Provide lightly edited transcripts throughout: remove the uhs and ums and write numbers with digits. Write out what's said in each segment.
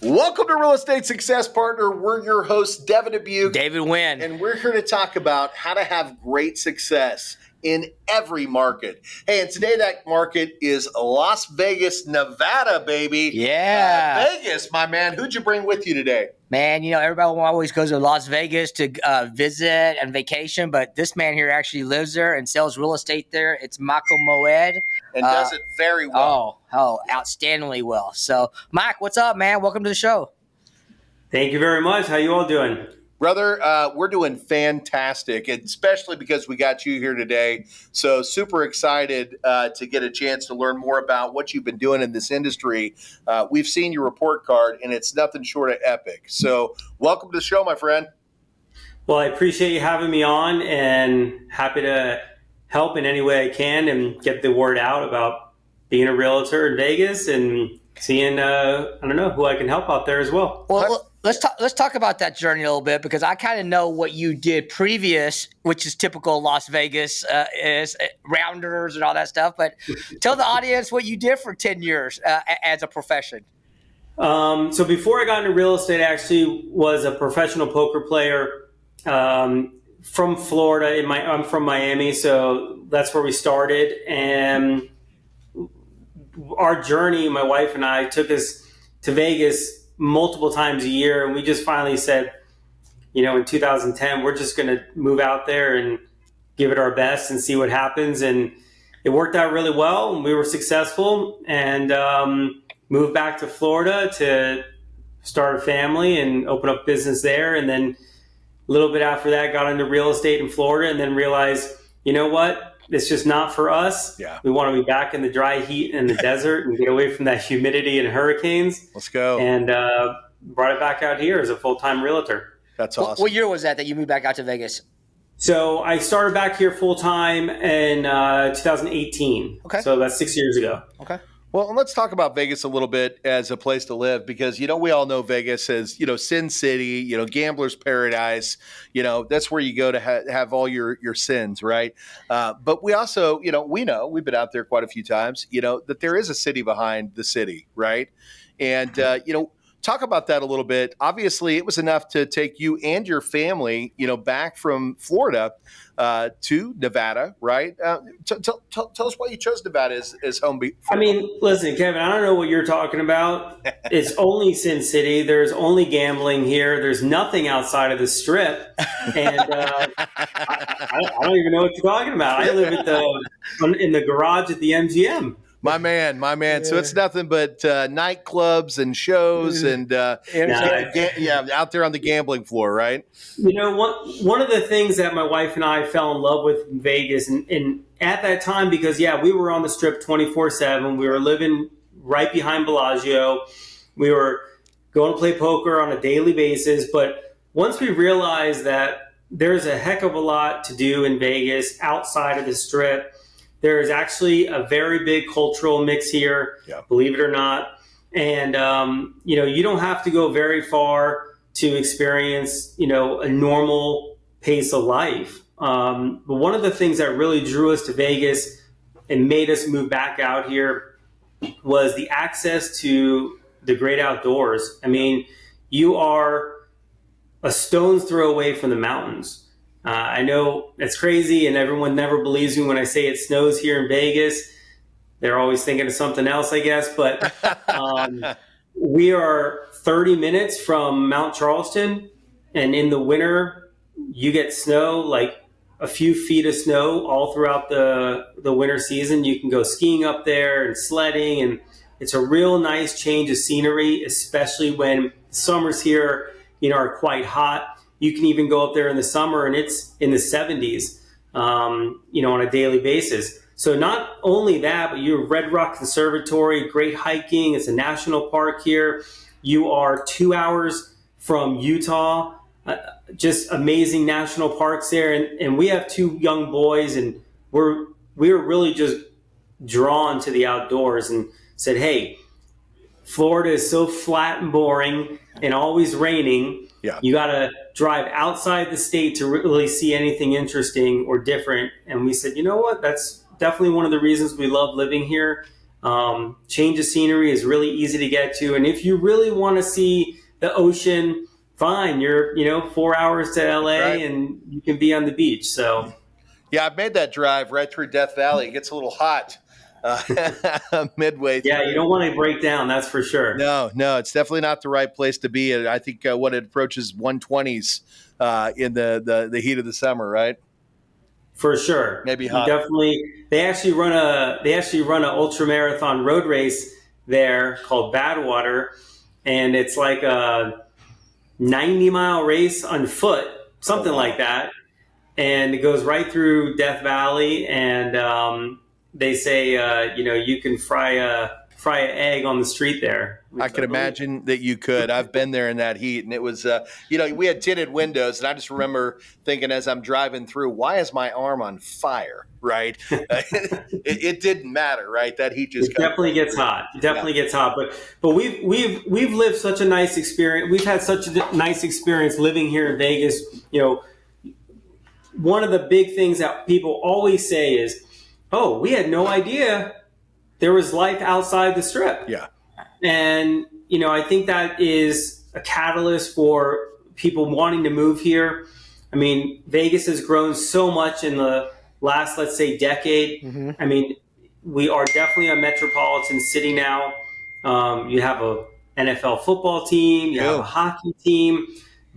Welcome to Real Estate Success Partner. We're your hosts, Devin and David Wynn. And we're here to talk about how to have great success in every market. Hey, and today that market is Las Vegas, Nevada, baby. Yeah. Vegas, my man. Who'd you bring with you today? Man, everybody always goes to Las Vegas to visit and vacation, but this man here actually lives there and sells real estate there. It's Michael Moed. And does it very well. Outstandingly well. So, Mike, what's up, man? Welcome to the show. Thank you very much. How you all doing? Brother, we're doing fantastic, especially because we got you here today. So super excited to get a chance to learn more about what you've been doing in this industry. We've seen your report card, and it's nothing short of epic. So welcome to the show, my friend. Well, I appreciate you having me on, and happy to help in any way I can and get the word out about being a realtor in Vegas and seeing, who I can help out there as well. Well, let's talk about that journey a little bit, because I kind of know what you did previous, which is typical Las Vegas, is rounders and all that stuff. But tell the audience what you did for 10 years as a profession. So before I got into real estate, I actually was a professional poker player from Florida. I'm from Miami, so that's where we started. And our journey, my wife and I, took us to Vegas multiple times a year, and we just finally said, in 2010, we're just going to move out there and give it our best and see what happens. And it worked out really well, and we were successful, and moved back to Florida to start a family and open up business there. And then a little bit after that, got into real estate in Florida, and then realized, you know what? It's just not for us. Yeah. We want to be back in the dry heat and the desert and get away from that humidity and hurricanes. Let's go. And brought it back out here as a full-time realtor. That's awesome. What year was that you moved back out to Vegas? So I started back here full-time in 2018. Okay. So that's 6 years ago. Okay. Well, and let's talk about Vegas a little bit as a place to live, because, we all know Vegas as, Sin City, gambler's paradise. That's where you go to have all your sins, right? But we also, we've been out there quite a few times, that there is a city behind the city, right? And, talk about that a little bit. Obviously, it was enough to take you and your family, back from Florida to Nevada, right? Tell us why you chose Nevada as home. Listen, Kevin, I don't know what you're talking about. It's only Sin City. There's only gambling here. There's nothing outside of the Strip. And I don't even know what you're talking about. I live in the garage at the MGM. My man. Yeah. So it's nothing but nightclubs and shows and out there on the gambling floor, right? One of the things that my wife and I fell in love with in Vegas, and at that time, because we were on the Strip 24/7. We were living right behind Bellagio. We were going to play poker on a daily basis. But once we realized that there's a heck of a lot to do in Vegas outside of the Strip, there is actually a very big cultural mix here, believe it or not. And, you don't have to go very far to experience, a normal pace of life. But one of the things that really drew us to Vegas and made us move back out here was the access to the great outdoors. You are a stone's throw away from the mountains. I know it's crazy, and everyone never believes me when I say it snows here in Vegas. They're always thinking of something else, I guess. But we are 30 minutes from Mount Charleston, and in the winter, you get snow, like a few feet of snow all throughout the winter season. You can go skiing up there and sledding, and it's a real nice change of scenery, especially when summers here, are quite hot. You can even go up there in the summer and it's in the 70s, on a daily basis. So not only that, but you're Red Rock Conservatory, great hiking. It's a national park here. You are 2 hours from Utah, just amazing national parks there. And we have two young boys, and we were really just drawn to the outdoors and said, hey, Florida is so flat and boring and always raining. Yeah. You got to drive outside the state to really see anything interesting or different. And we said, you know what? That's definitely one of the reasons we love living here. Change of scenery is really easy to get to. And if you really want to see the ocean, fine, you're 4 hours to LA Right. and you can be on the beach. So Yeah, I've made that drive right through Death Valley. It gets a little hot midway yeah, through. you don't want to break down, that's for sure. No, it's definitely not the right place to be. And I think when it approaches 120s in the heat of the summer, right? For sure. Maybe You hot. definitely. They actually run a ultra marathon road race there called Badwater, and it's like a 90-mile race on foot, something like that, and it goes right through Death Valley. And they say you can fry an egg on the street there. I could imagine that you could. I've been there in that heat, and it was, we had tinted windows, and I just remember thinking as I'm driving through, why is my arm on fire? Right? It didn't matter, right? That heat just definitely gets hot. It definitely gets hot. But we've lived such a nice experience. We've had such a nice experience living here in Vegas. One of the big things that people always say is, "Oh, we had no idea there was life outside the Strip." Yeah. And, I think that is a catalyst for people wanting to move here. I mean, Vegas has grown so much in the last, let's say, decade. Mm-hmm. I mean, we are definitely a metropolitan city now. You have a NFL football team, you have a hockey team,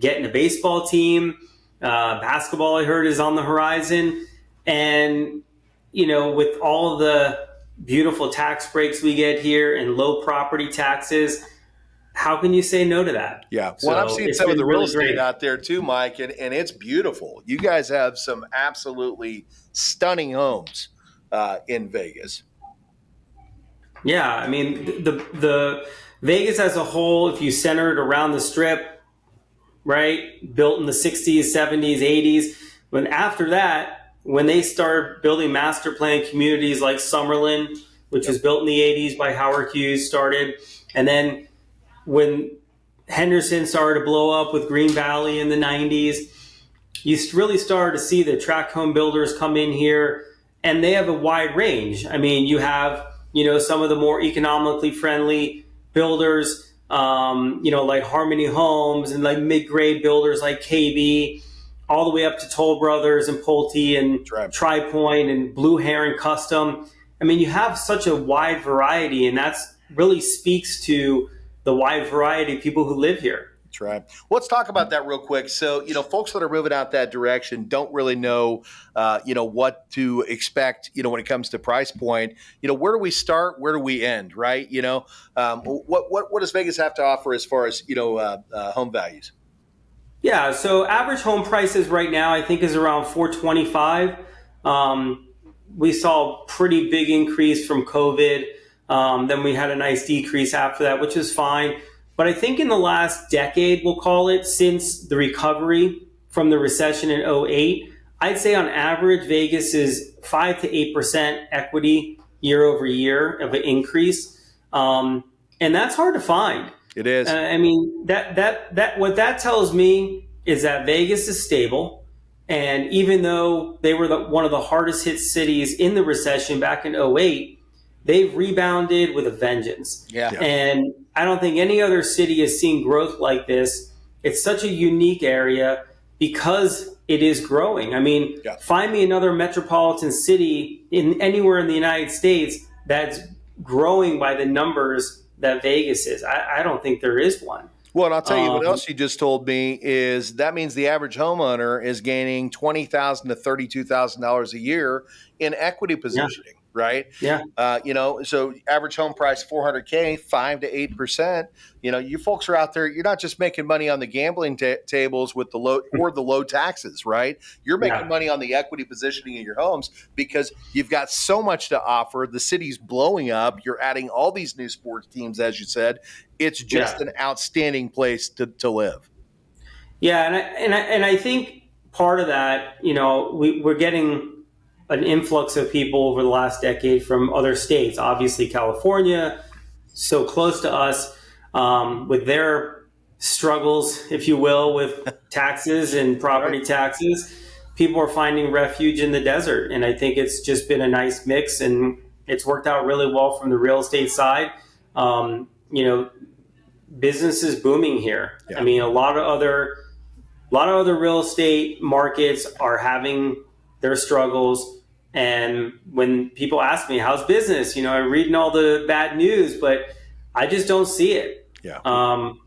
getting a baseball team. Basketball, I heard, is on the horizon. And, with all of the beautiful tax breaks we get here and low property taxes, how can you say no to that? Yeah. Well, I've seen some of the real estate out there too, Mike, and it's beautiful. You guys have some absolutely stunning homes in Vegas. Yeah. I mean, the Vegas as a whole, if you center it around the Strip, right, built in the 60s, 70s, 80s, when after that, when they started building master plan communities like Summerlin, which was built in the 80s by Howard Hughes, started. And then when Henderson started to blow up with Green Valley in the 90s, you really started to see the tract home builders come in here, and they have a wide range. I mean, you have, some of the more economically friendly builders, like Harmony Homes, and like mid-grade builders like KB, all the way up to Toll Brothers and Pulte and Tri-Point and Blue Heron Custom. I mean, you have such a wide variety, and that's really speaks to the wide variety of people who live here. That's right. Well, let's talk about that real quick. So, folks that are moving out that direction don't really know, what to expect, when it comes to price point. Where do we start? Where do we end? Right? What does Vegas have to offer as far as, home values? Yeah, so average home prices right now, I think, is around $425. We saw a pretty big increase from COVID. Then we had a nice decrease after that, which is fine. But I think in the last decade, we'll call it, since the recovery from the recession in 2008, I'd say on average, Vegas is 5 to 8% equity year over year of an increase. And that's hard to find. It is. I mean, that what that tells me is that Vegas is stable. And even though they were one of the hardest hit cities in the recession back in 2008, they've rebounded with a vengeance. Yeah. And I don't think any other city has seen growth like this. It's such a unique area because it is growing. I mean, find me another metropolitan city anywhere in the United States that's growing by the numbers that Vegas is. I don't think there is one. Well, and I'll tell you what else you just told me is that means the average homeowner is gaining $20,000 to $32,000 a year in equity positioning. Right. Yeah. So average home price, $400K, 5 to 8%. You folks are out there. You're not just making money on the gambling tables with the low taxes, right? You're making money on the equity positioning of your homes because you've got so much to offer. The city's blowing up. You're adding all these new sports teams, as you said. It's just an outstanding place to live. Yeah, and I think part of that, we're getting an influx of people over the last decade from other states. Obviously, California, so close to us, with their struggles, if you will, with taxes and property taxes. People are finding refuge in the desert, and I think it's just been a nice mix. And it's worked out really well from the real estate side. You know, business is booming here. Yeah. I mean, a lot of other real estate markets are having their struggles. And when people ask me, how's business? You know, I'm reading all the bad news, but I just don't see it. Yeah.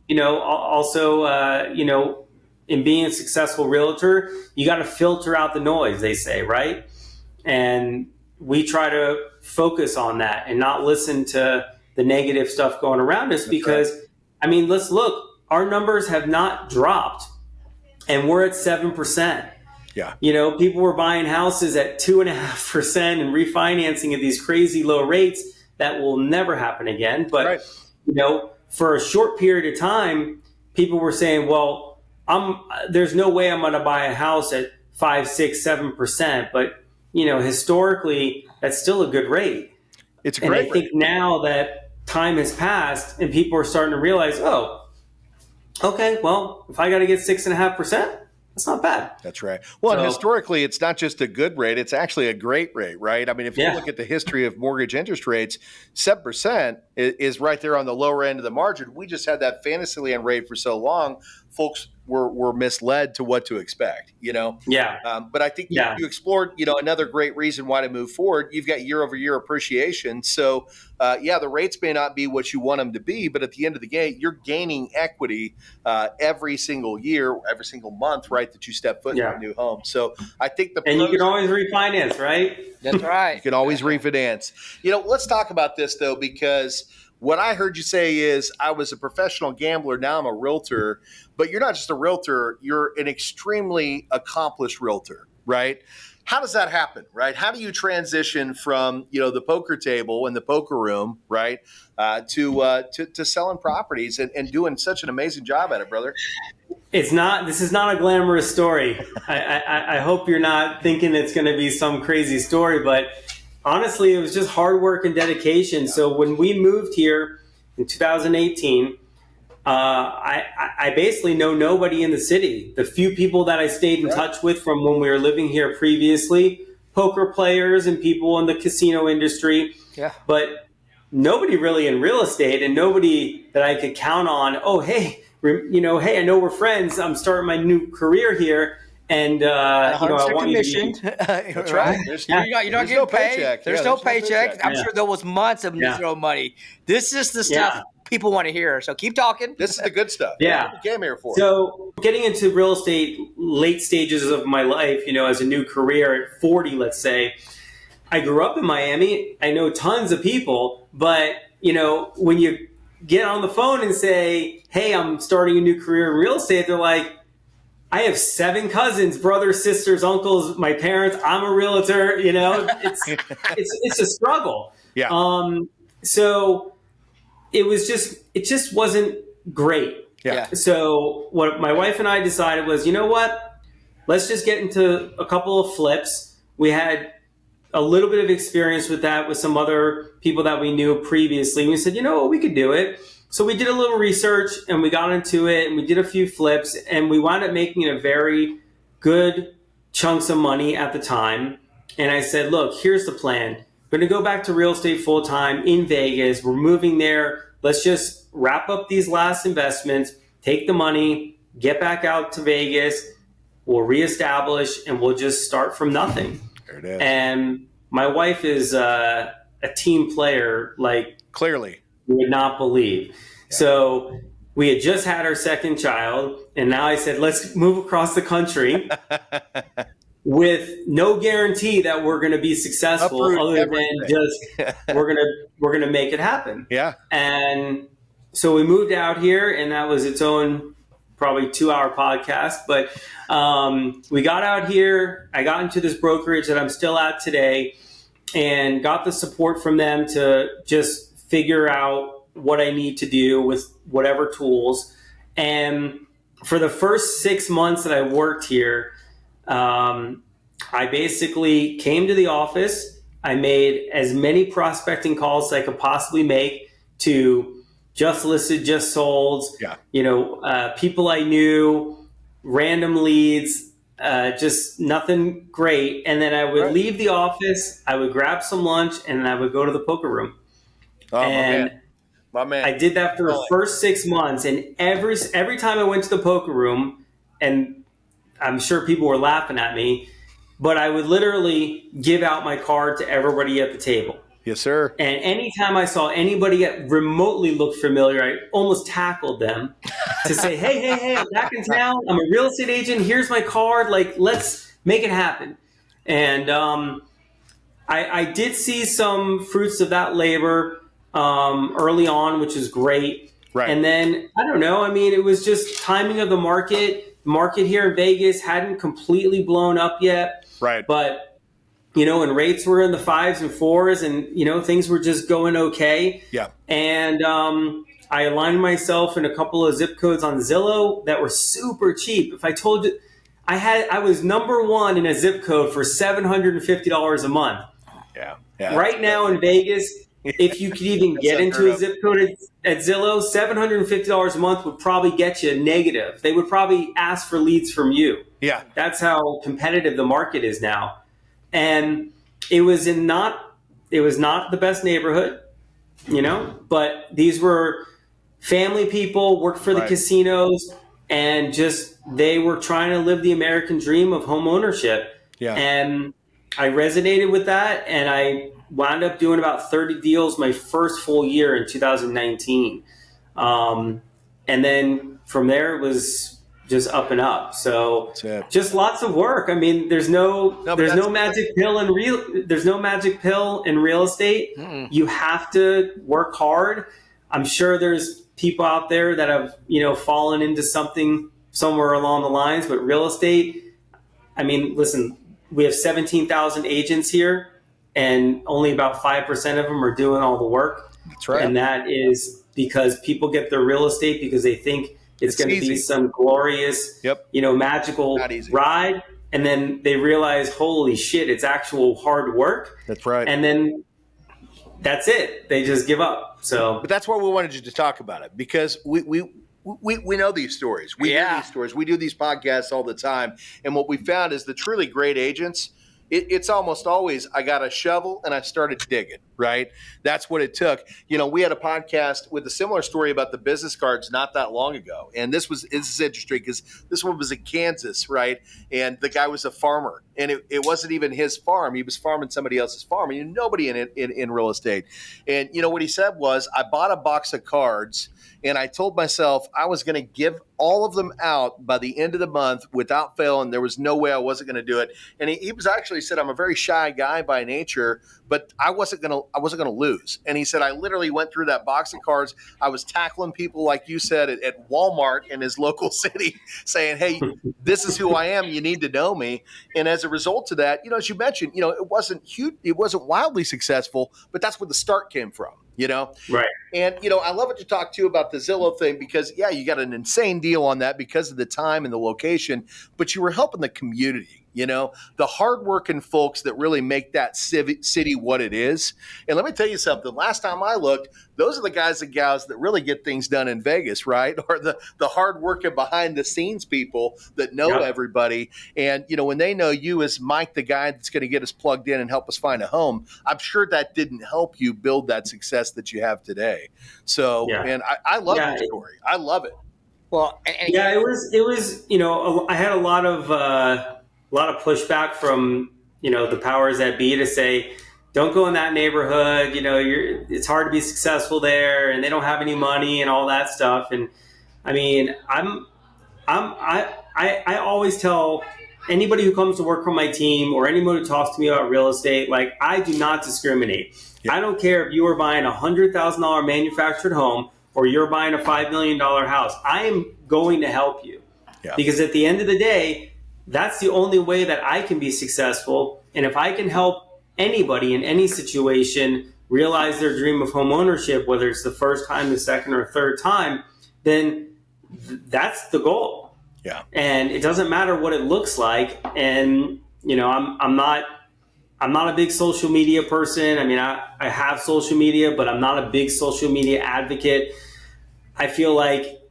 You know, also, you know, in being a successful realtor, you got to filter out the noise, they say, right? And we try to focus on that and not listen to the negative stuff going around us. That's because, right. I mean, let's look, our numbers have not dropped and we're at 7%. Yeah. You know, people were buying houses at 2.5% and refinancing at these crazy low rates that will never happen again. But, right. You know, for a short period of time, people were saying, well, there's no way I'm going to buy a house at 5, 6, 7%. But, you know, historically, that's still a good rate. It's a great rate. And I think now that time has passed and people are starting to realize, oh, okay, well, if I got to get 6.5%, that's not bad. That's right. Well, and historically, it's not just a good rate; it's actually a great rate, right? I mean, if you look at the history of mortgage interest rates, 7% is right there on the lower end of the margin. We just had that fantasy land rate for so long, folks were misled to what to expect, you know? Yeah. But I think you explored, you know, another great reason why to move forward. You've got year-over-year appreciation. So, the rates may not be what you want them to be, but at the end of the day, you're gaining equity every single year, every single month, right, that you step foot in a new home. So I think and you can always refinance, right? That's right. You can always refinance. You know, let's talk about this, though, because what I heard you say is I was a professional gambler. Now I'm a realtor, but you're not just a realtor. You're an extremely accomplished realtor, right? How does that happen, right? How do you transition from, you know, the poker table and the poker room, right, to selling properties and doing such an amazing job at it, brother? This is not a glamorous story. I hope you're not thinking it's going to be some crazy story, but honestly, it was just hard work and dedication. Yeah. So when we moved here in 2018, I basically know nobody in the city. The few people that I stayed in touch with from when we were living here previously, poker players and people in the casino industry, but nobody really in real estate and nobody that I could count on. Oh, hey, I know we're friends. I'm starting my new career here. And, I want you to be... That's right. You're not getting paid. There's no paycheck. I'm sure there was months of zero money. This is the stuff people want to hear. So keep talking. This is the good stuff. Yeah. We came here for. So getting into real estate late stages of my life, you know, as a new career at 40, let's say, I grew up in Miami. I know tons of people, but, you know, when you get on the phone and say, hey, I'm starting a new career in real estate, they're like, I have 7 cousins, brothers, sisters, uncles, my parents. I'm a realtor. You know, it's a struggle. Yeah. So it just wasn't great. Yeah. So what my wife and I decided was, you know what? Let's just get into a couple of flips. We had a little bit of experience with that with some other people that we knew previously. We said, you know what, we could do it. So we did a little research and we got into it and we did a few flips and we wound up making a very good chunks of money at the time. And I said, look, here's the plan. We're going to go back to real estate full time in Vegas. We're moving there. Let's just wrap up these last investments, take the money, get back out to Vegas. We'll reestablish and we'll just start from nothing. There it is. And my wife is a team player, like clearly. You would not believe. Yeah. So we had just had our second child, and now I said, let's move across the country with no guarantee that we're going to be successful other than just we're gonna make it happen. Yeah. And so we moved out here, and that was its own probably 2-hour podcast. But we got out here. I got into this brokerage that I'm still at today and got the support from them to just figure out what I need to do with whatever tools. And for the first 6 months that I worked here, I basically came to the office. I made as many prospecting calls as I could possibly make to just listed, just sold, people I knew, random leads, just nothing great. And then I would Right. leave the office, I would grab some lunch, and then I would go to the poker room. Oh, And my man. I did that for the first 6 months. And every time I went to the poker room, and I'm sure people were laughing at me, but I would literally give out my card to everybody at the table. Yes, sir. And anytime I saw anybody that remotely looked familiar, I almost tackled them to say, hey, I'm back in town. I'm a real estate agent. Here's my card. Like, let's make it happen. And I did see some fruits of that labor early on, which is great. Right. And then, I don't know. I mean, it was just timing of the market. The market here in Vegas hadn't completely blown up yet. Right. But and rates were in the 5s and 4s, and things were just going okay. Yeah. And I aligned myself in a couple of zip codes on Zillow that were super cheap. If I told you, I was number one in a zip code for $750 a month. Yeah. Right now in Vegas, if you could even get into a zip code at Zillow, $750 a month would probably get you negative. They would probably ask for leads from you. Yeah. That's how competitive the market is now. And it was not the best neighborhood, but these were family people, worked for the casinos, and just they were trying to live the American dream of home ownership. Yeah. And I resonated with that, and I wound up doing about 30 deals my first full year in 2019. And then from there it was just up and up. So just lots of work. I mean, there's no magic pill in real estate. Mm-mm. You have to work hard. I'm sure there's people out there that have, fallen into something somewhere along the lines, but real estate, I mean, listen, we have 17,000 agents here and only about 5% of them are doing all the work. That's right. And that is because people get their real estate because they think it's going to be some glorious, magical ride. And then they realize, holy shit, it's actual hard work. That's right. And then that's it. They just give up. So, but that's why we wanted you to talk about it, because we know these stories. We hear these stories. We do these podcasts all the time. And what we found is the truly great agents, it's almost always, I got a shovel and I started digging, right? That's what it took. We had a podcast with a similar story about the business cards not that long ago. And this is interesting because this one was in Kansas, right? And the guy was a farmer, and it wasn't even his farm. He was farming somebody else's farm. And nobody in real estate. And what he said was, I bought a box of cards and I told myself I was going to give all of them out by the end of the month without fail, and there was no way I wasn't going to do it. And he was actually said, I'm a very shy guy by nature, but I wasn't going to lose. And he said, I literally went through that box of cards. I was tackling people, like you said, at Walmart in his local city, saying, hey, this is who I am. You need to know me. And as a result of that, as you mentioned, it wasn't huge. It wasn't wildly successful, but that's where the start came from. Right. And, I love what you talked to about the Zillow thing because, you got an insane deal on that because of the time and the location, but you were helping the community, the hardworking folks that really make that city what it is. And let me tell you something. Last time I looked, those are the guys and gals that really get things done in Vegas, right? Or the hardworking behind the scenes people that know everybody. And, when they know you as Mike, the guy that's going to get us plugged in and help us find a home, I'm sure that didn't help you build that success that you have today. So, man, I love your story. I love it. Well, it was, I had a lot of pushback from, the powers that be to say, don't go in that neighborhood. It's hard to be successful there, and they don't have any money and all that stuff. And I mean, I always tell anybody who comes to work for my team or anyone who talks to me about real estate, like, I do not discriminate. Yeah. I don't care if you are buying a $100,000 manufactured home or you're buying a $5 million house. I am going to help you because at the end of the day, that's the only way that I can be successful. And if I can help anybody in any situation realize their dream of home ownership, whether it's the first time, the second, or third time, then that's the goal. Yeah. And it doesn't matter what it looks like. And, I'm not a big social media person. I mean, I have social media, but I'm not a big social media advocate. I feel like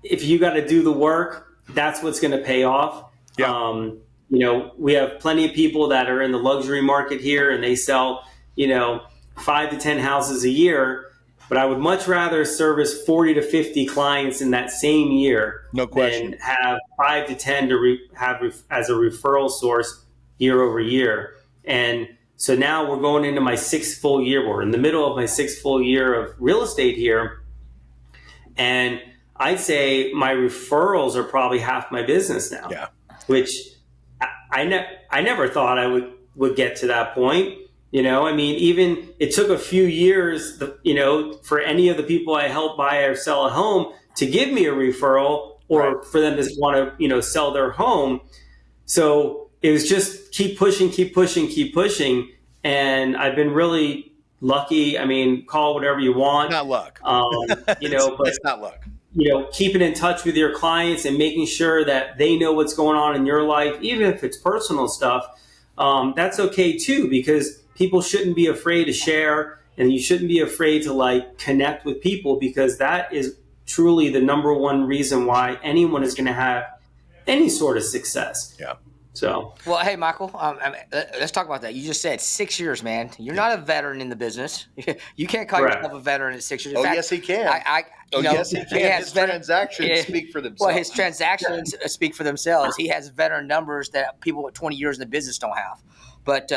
if you got to do the work, that's what's going to pay off. Yeah. we have plenty of people that are in the luxury market here and they sell, 5 to 10 houses a year. But I would much rather service 40 to 50 clients in that same year No question. than have 5 to 10 to have as a referral source year over year. And so now we're going into my 6th full year. We're in the middle of my 6th full year of real estate here. And I'd say my referrals are probably half my business now. Yeah. Which I never thought I would get to that point. Even it took a few years, for any of the people I help buy or sell a home to give me a referral or Right. for them to want to, sell their home. So it was just keep pushing. And I've been really lucky. Call whatever you want. Not luck. But It's not luck. Keeping in touch with your clients and making sure that they know what's going on in your life, even if it's personal stuff, that's okay too, because people shouldn't be afraid to share and you shouldn't be afraid to connect with people, because that is truly the number one reason why anyone is going to have any sort of success. Yeah. So, well, hey, Michael, let's talk about that. You just said 6 years, man. You're not a veteran in the business. You can't call Correct. yourself a veteran at 6 years. In Oh, fact, yes, he can. Yes, he can. His transactions speak for themselves. Well, his transactions speak for themselves. He has veteran numbers that people with 20 years in the business don't have. But,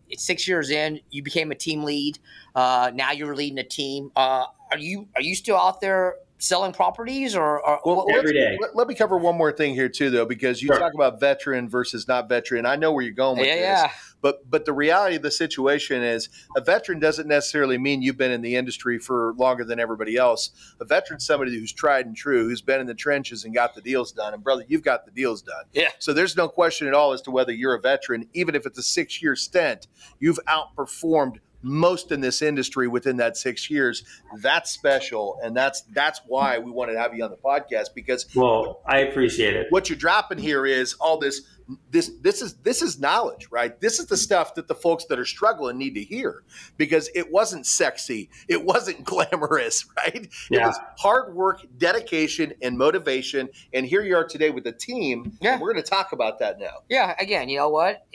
it's 6 years in, you became a team lead. Now you're leading a team. Are you still out there selling properties or every day? Let me cover one more thing here too, though, because you talk about veteran versus not veteran. I know where you're going with this. Yeah. But the reality of the situation is a veteran doesn't necessarily mean you've been in the industry for longer than everybody else. A veteran's somebody who's tried and true, who's been in the trenches and got the deals done. And brother, you've got the deals done. Yeah. So there's no question at all as to whether you're a veteran. Even if it's a 6-year stint, you've outperformed most in this industry within that 6 years. That's special, and that's why we wanted to have you on the podcast, because I appreciate it. What you're dropping here is all this is knowledge, right? This is the stuff that the folks that are struggling need to hear, because it wasn't sexy, it wasn't glamorous, right? Yeah. It was hard work, dedication, and motivation. And here you are today with a team. Yeah. And we're going to talk about that now. Yeah, again, you know what?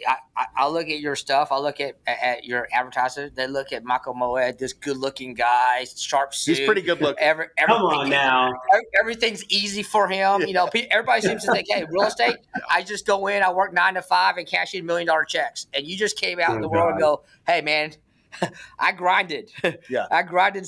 I look at your stuff. I look at your advertisers. They look at Michael Moed, this good-looking guy, sharp suit. He's pretty good looking. Come on now. Everything's easy for him. Everybody seems to think, hey, real estate, I just go in, I work 9 to 5 and cash in $1 million checks. And you just came out in the world and go, hey, man, I grinded. Yeah. I grinded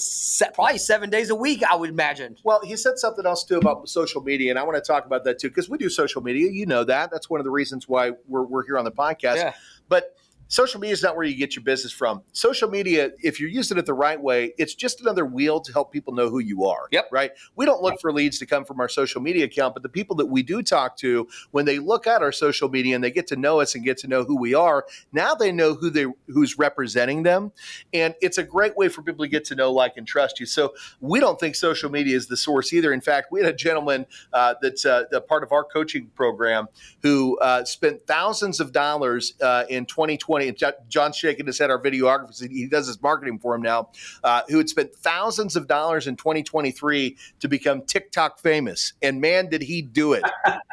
probably 7 days a week, I would imagine. Well, he said something else too about social media, and I want to talk about that too, because we do social media. You know that. That's one of the reasons why we're here on the podcast. Yeah. But social media is not where you get your business from. Social media, if you're using it the right way, it's just another wheel to help people know who you are. Yep. Right? We don't look for leads to come from our social media account, but the people that we do talk to, when they look at our social media and they get to know us and get to know who we are, now they know who's representing them. And it's a great way for people to get to know, like, and trust you. So we don't think social media is the source either. In fact, we had a gentleman that's a part of our coaching program who spent thousands of dollars in 2020. John's shaking his head, our videographer. He does his marketing for him now, who had spent thousands of dollars in 2023 to become TikTok famous. And man, did he do it.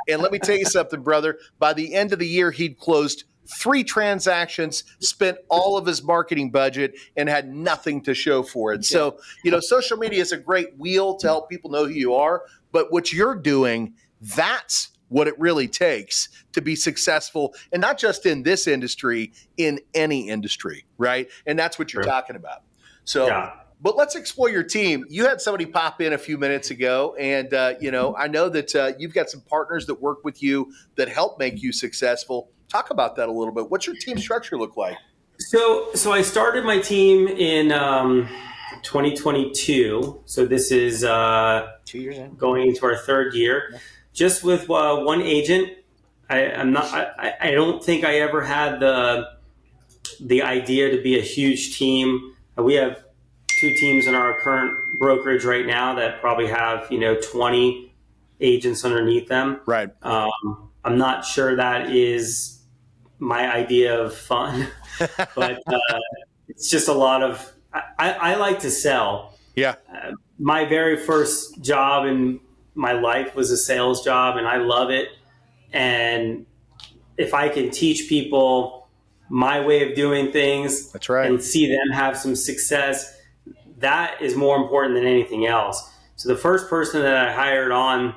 And let me tell you something, brother. By the end of the year, he'd closed 3 transactions, spent all of his marketing budget, and had nothing to show for it. So, social media is a great wheel to help people know who you are. But what you're doing, that's what it really takes to be successful, and not just in this industry, in any industry, right? And that's what you're talking about. So, But let's explore your team. You had somebody pop in a few minutes ago, and I know that you've got some partners that work with you that help make you successful. Talk about that a little bit. What's your team structure look like? So I started my team in 2022. So this is 2 years in, going into our 3rd year. Just with one agent. I don't think I ever had the idea to be a huge team. We have 2 teams in our current brokerage right now that probably have 20 agents underneath them. Right. I'm not sure that is my idea of fun, but it's just a lot of. I like to sell. Yeah. My very first job in my life was a sales job, and I love it. And if I can teach people my way of doing things, That's right. and see them have some success, that is more important than anything else. So the first person that I hired on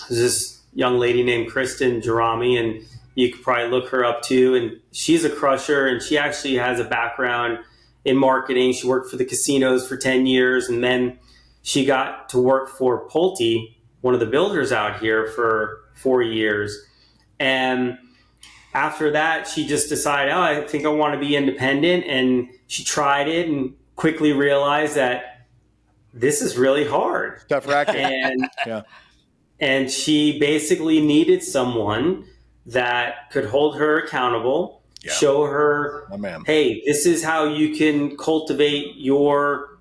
was this young lady named Kristen Jerami, and you could probably look her up too. And she's a crusher, and she actually has a background in marketing. She worked for the casinos for 10 years, and then she got to work for Pulte, one of the builders out here, for 4 years. And after that, she just decided, oh, I think I want to be independent. And she tried it and quickly realized that this is really hard. Tough racket. And Yeah. and she basically needed someone that could hold her accountable, show her, Oh, man. hey, this is how you can cultivate your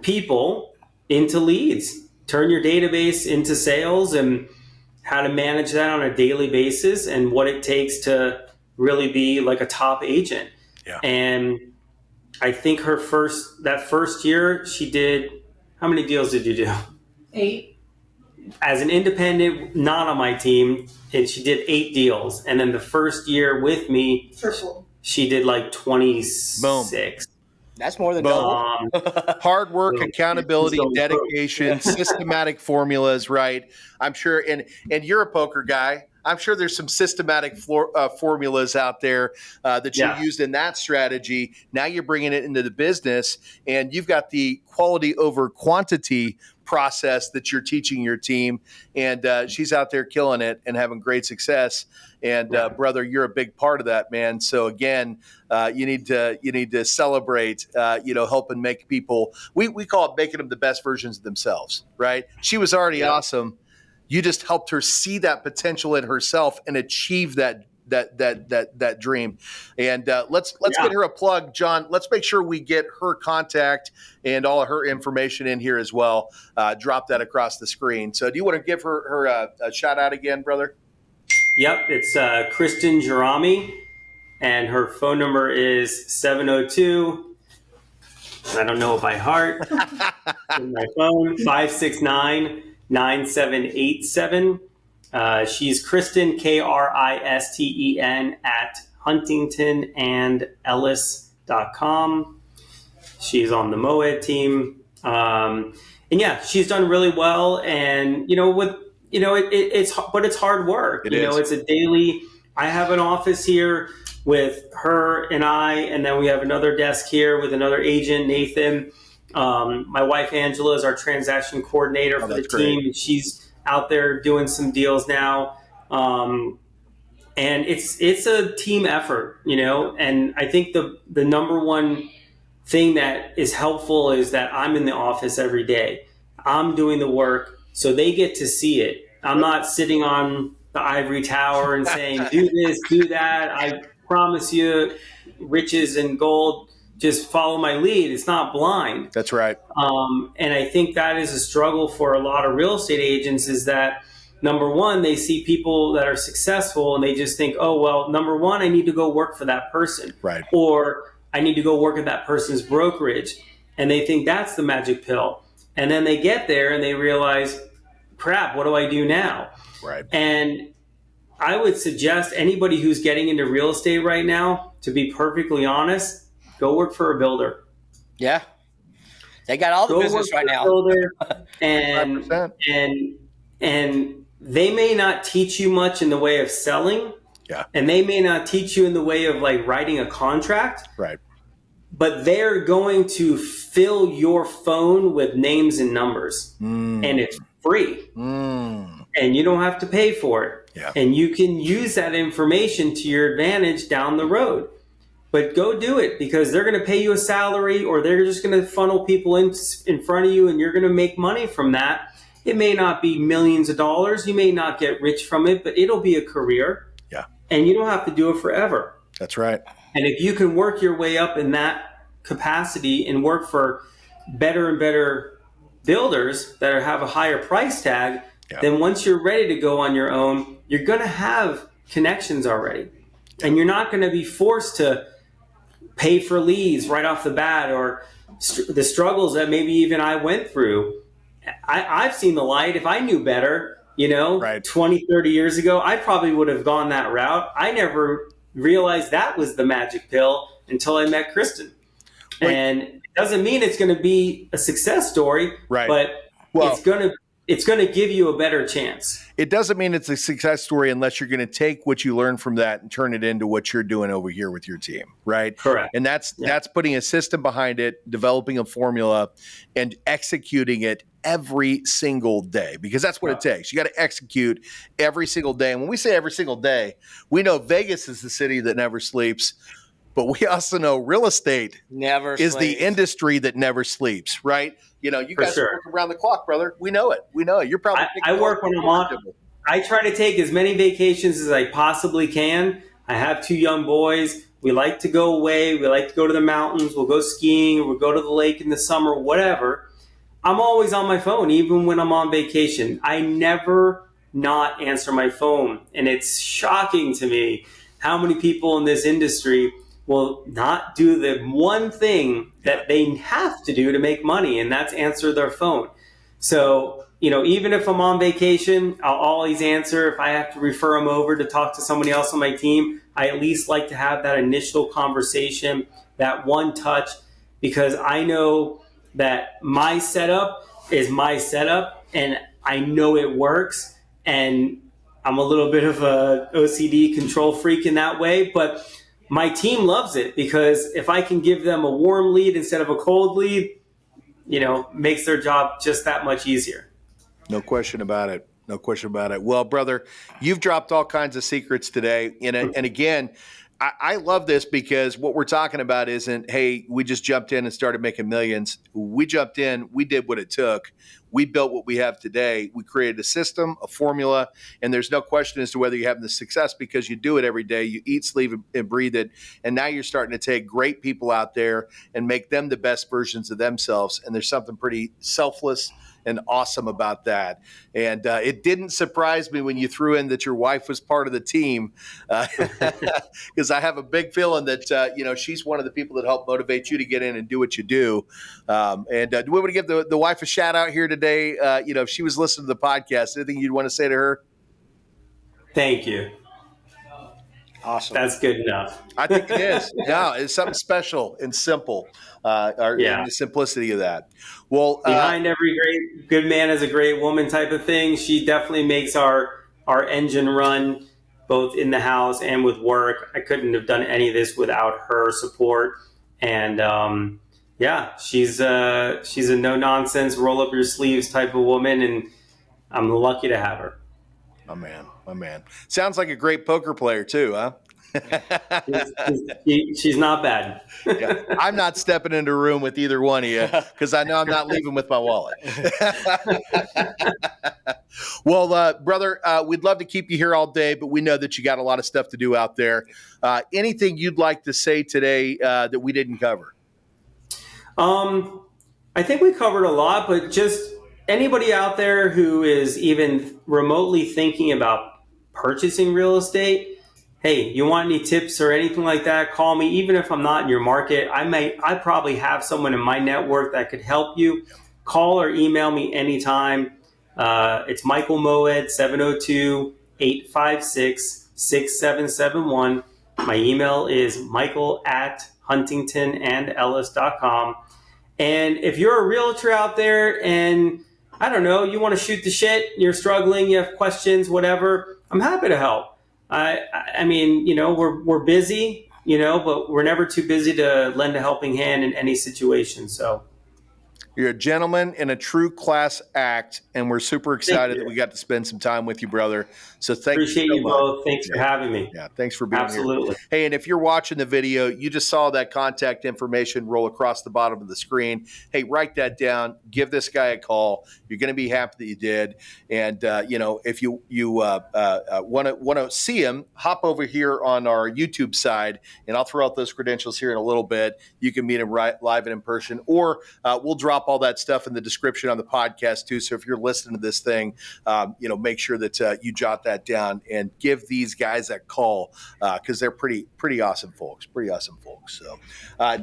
people into leads, turn your database into sales, and how to manage that on a daily basis, and what it takes to really be like a top agent. Yeah. And I think that first year she did, how many deals did you do? 8. As an independent, not on my team, and she did 8 deals. And then the first year with me, Triple. she did like 26. Boom. That's more than double. Hard work, So- accountability, so- dedication, systematic formulas, right? I'm sure, and you're a poker guy. I'm sure there's some systematic formulas out there that you used in that strategy. Now you're bringing it into the business, and you've got the quality over quantity process that you're teaching your team. And she's out there killing it and having great success. And brother, you're a big part of that, man. So again, you need to celebrate, helping make people. We call it making them the best versions of themselves, right? She was already awesome. You just helped her see that potential in herself and achieve that dream. And let's get her a plug, John. Let's make sure we get her contact and all of her information in here as well. Drop that across the screen. So do you want to give her a shout out again, brother? Yep, it's Kristen Jerami, and her phone number is 702. I don't know it by heart. In my phone, 569-9787. She's Kristen, Kristen, at huntingtonandellis.com. She's on the Moed team. And yeah, she's done really well. And, it's hard work. It's a daily, I have an office here with her and I, and then we have another desk here with another agent, Nathan. My wife, Angela, is our transaction coordinator for the team. And she's out there doing some deals now. And it's a team effort, and I think the number one thing that is helpful is that I'm in the office every day. I'm doing the work, so they get to see it. I'm not sitting on the ivory tower and saying, do this, do that. I promise you riches and gold. Just follow my lead. It's not blind. That's right. And I think that is a struggle for a lot of real estate agents, is that, number one, they see people that are successful and they just think, oh, well, number one, I need to go work for that person. Right. Or I need to go work at that person's brokerage. And they think that's the magic pill. And then they get there and they realize, crap, what do I do now? Right. And I would suggest anybody who's getting into real estate right now, to be perfectly honest, go work for a builder. Yeah. They got all the business right now. Builder, and they may not teach you much in the way of selling. Yeah. And they may not teach you in the way of like writing a contract. Right. But they're going to fill your phone with names and numbers. And it's free. And you don't have to pay for it. Yeah. And you can use that information to your advantage down the road. But go do it, because they're going to pay you a salary, or they're just going to funnel people in front of you, and you're going to make money from that. It may not be millions of dollars. You may not get rich from it, but it'll be a career. Yeah. And you don't have to do it forever. That's right. And if you can work your way up in that capacity and work for better and better builders that have a higher price tag, then once you're ready to go on your own, you're going to have connections already. And you're not going to be forced to pay for leads right off the bat, or the struggles that maybe even I went through. I've seen the light. If I knew better, Right. 20, 30 years ago, I probably would have gone that route. I never realized that was the magic pill until I met Kristen. Well, And it doesn't mean it's going to be a success story, right. but Well, it's going to give you a better chance. it doesn't mean it's a success story unless you're going to take what you learn from that and turn it into what you're doing over here with your team, right? Correct. And that's putting a system behind it, developing a formula, and executing it every single day, because that's what it takes. You got to execute every single day. And when we say every single day, we know Vegas is the city that never sleeps, but we also know real estate is the industry that never sleeps, right? You guys work around the clock, brother. We know it. You're probably. I work when I'm on. I try to take as many vacations as I possibly can. I have 2 young boys. We like to go away. We like to go to the mountains. We'll go skiing. We'll go to the lake in the summer, whatever. I'm always on my phone, even when I'm on vacation. I never not answer my phone. And it's shocking to me how many people in this industry will not do the one thing that they have to do to make money, and that's answer their phone. So, even if I'm on vacation, I'll always answer. If I have to refer them over to talk to somebody else on my team, I at least like to have that initial conversation, that one touch, because I know that my setup is my setup and I know it works. And I'm a little bit of a OCD control freak in that way, but my team loves it, because if I can give them a warm lead instead of a cold lead, makes their job just that much easier. No question about it. No question about it. Well, brother, you've dropped all kinds of secrets today. And again, I love this, because what we're talking about isn't, hey, we just jumped in and started making millions. We jumped in, we did what it took. We built what we have today. We created a system, a formula, and there's no question as to whether you're having the success, because you do it every day. You eat, sleep, and breathe it. And now you're starting to take great people out there and make them the best versions of themselves. And there's something pretty selfless and awesome about that. And it didn't surprise me when you threw in that your wife was part of the team, because I have a big feeling that, she's one of the people that helped motivate you to get in and do what you do. And do we want to give the wife a shout out here today? If she was listening to the podcast, anything you'd want to say to her? Thank you. Awesome. That's good enough. I think it is. No, it's something special and simple. And the simplicity of that. Well, behind every great good man is a great woman type of thing. She definitely makes our engine run, both in the house and with work. I couldn't have done any of this without her support. And she's a no nonsense, roll up your sleeves type of woman, and I'm lucky to have her. My man. Sounds like a great poker player too, huh? She's not bad. Yeah. I'm not stepping into a room with either one of you, because I know I'm not leaving with my wallet. Well, brother, we'd love to keep you here all day, but we know that you got a lot of stuff to do out there. Anything you'd like to say today that we didn't cover? I think we covered a lot, but just anybody out there who is even remotely thinking about purchasing real estate, hey, you want any tips or anything like that, call me. Even if I'm not in your market, I probably have someone in my network that could help you. Call or email me anytime. It's Michael Moed, 702-856-6771. My email is michael@huntingtonandellis.com. And if you're a realtor out there and, I don't know, you want to shoot the shit, you're struggling, you have questions, whatever, I'm happy to help. I mean, we're busy, but we're never too busy to lend a helping hand in any situation. So you're a gentleman and a true class act, and we're super excited that we got to spend some time with you, brother. So appreciate you both. Thanks for having me. Yeah, thanks for being here. Absolutely. Hey, and if you're watching the video, you just saw that contact information roll across the bottom of the screen. Hey, write that down. Give this guy a call. You're going to be happy that you did. And if you want to see him, hop over here on our YouTube side, and I'll throw out those credentials here in a little bit. You can meet him live and in person, or we'll drop all that stuff in the description on the podcast too. So if you're listening to this thing, make sure that you jot that down and give these guys a call, because they're pretty awesome folks. So,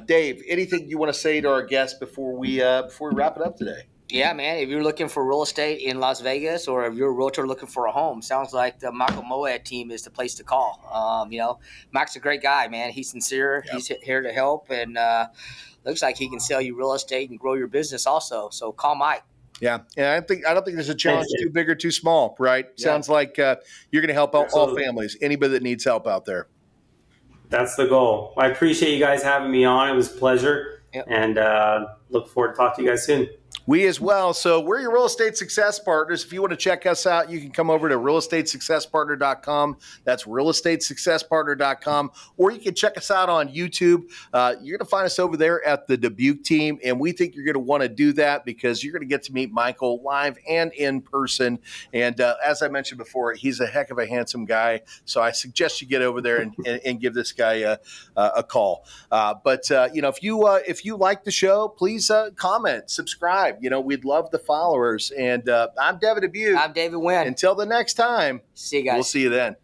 Dave, anything you want to say to our guests before we wrap it up today? Yeah, man. If you're looking for real estate in Las Vegas, or if you're a realtor looking for a home, sounds like the Michael Moed team is the place to call. Mike's a great guy, man. He's sincere. Yep. He's here to help, and looks like he can sell you real estate and grow your business also. So call Mike. Yeah, and I don't think there's a challenge Thanks, Dave. too big or too small, right? Yeah. Sounds like you're going to help out all Absolutely. families, anybody that needs help out there. That's the goal. I appreciate you guys having me on. It was a pleasure. Yep. And look forward to talking to you guys soon. We as well. So we're your real estate success partners. If you want to check us out, you can come over to realestatesuccesspartner.com. That's realestatesuccesspartner.com. Or you can check us out on YouTube. You're going to find us over there at the Dubuque team. And we think you're going to want to do that because you're going to get to meet Michael live and in person. And as I mentioned before, he's a heck of a handsome guy. So I suggest you get over there and give this guy a call. If you like the show, please comment, subscribe. We'd love the followers. And I'm Devin and David. I'm David Wynn. Until the next time, See you guys. We'll see you then.